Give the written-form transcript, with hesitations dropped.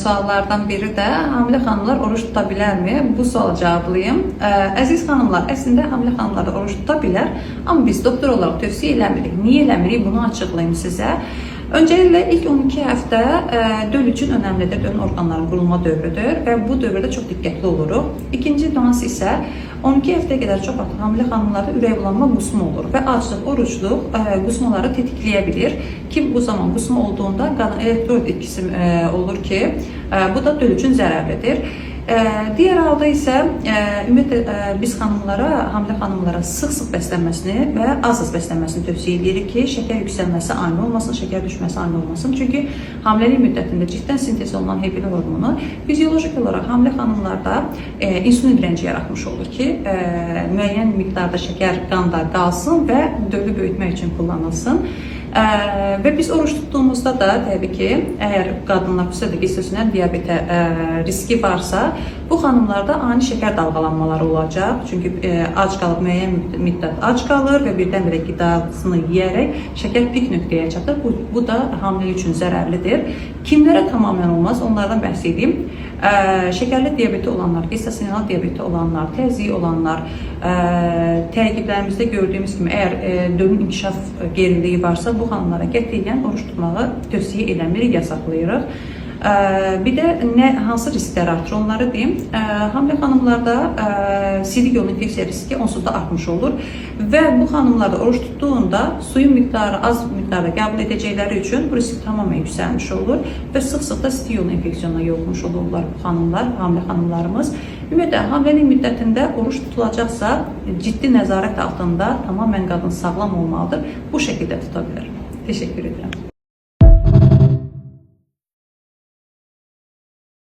suallardan biri də hamilə xanımlar oruç tuta bilərmi? Bu suala cavablayım. Əziz xanımlar, əslində hamilə xanımlar da oruç tuta bilər, amma biz doktor olaraq tövsiyə eləmirik. Niyə eləmirik? Bunu açıqlayım sizə. Öncəliklə ilk 12 həftə döl üçün önəmlidir, dölün orqanların qurulma dövrüdür və bu dövrdə çox diqqətli oluruq. İkinci nüans isə 12 həftəyə qədər çox artıq hamilə xanımlarda ürəkbulanma, qusma olur və aclıq, orucluq qusmaları tetikləyə bilir ki, bu zaman qusma olduğunda qanın elektrol etkisi olur ki, bu da döl üçün zərərlidir. Digər halda isə ümumiyyətlə biz hamilə xanımlara sıx-sıx bəslənməsini və az-az bəslənməsini tövsiyə edirik ki, şəkər yüksəlməsi ani olmasın, şəkər düşməsi ani olmasın. Çünki hamiləlik müddətində ciddən sintez olunan H1 hormonu fiziolojik olaraq hamilə xanımlarda insulin direnci yaratmış olur ki, müəyyən miqdarda şəkər qanda qalsın və dölü böyütmək üçün kullanılsın. Və biz oruç tuttuğumuzda da təbii ki, əgər qadınlar xüsusilə gestasional diabetə riski varsa, bu xanımlarda ani şəkər dalğalanmaları olacaq. Çünki ac qalıb, müəyyən müddət ac qalır və birdən-birə qidasını yeyərək şəkər pik nöqtəyə çatır. Bu da hamiləlik üçün zərərlidir. Kimlərə tamamilə olmaz, onlardan bəhs edeyim. Şəkərli diabeti olanlar, gestasional diabeti olanlar, təzyiq olanlar, təqiblərimizdə gördüyümüz kimi, əgər dölün inkişaf geriliyi varsa, bu xanımlara qətiyyən oruç tutmağı tövsiyə eləmirik, yasaqlayırıq. Bir də hansı risklər artır onları deyim. Hamilə xanımlarda sidik yolu infeksiya riski onsuz da artmış olur və bu xanımlarda oruç tutduğunda suyun miqdarı az miqdarda qəbul edəcəkləri üçün bu risk tamamilə yüksəlmiş olur və sıx-sıx da sidik yolu infeksiyonuna yoluxmuş olurlar bu xanımlar, hamilə xanımlarımız. Ümumiyyətlə, hamiləlik müddətində oruç tutulacaqsa, ciddi nəzarət altında tamamən qadın sağlam olmalıdır. Bu şəkildə tuta bilər. Teşekkür ederim.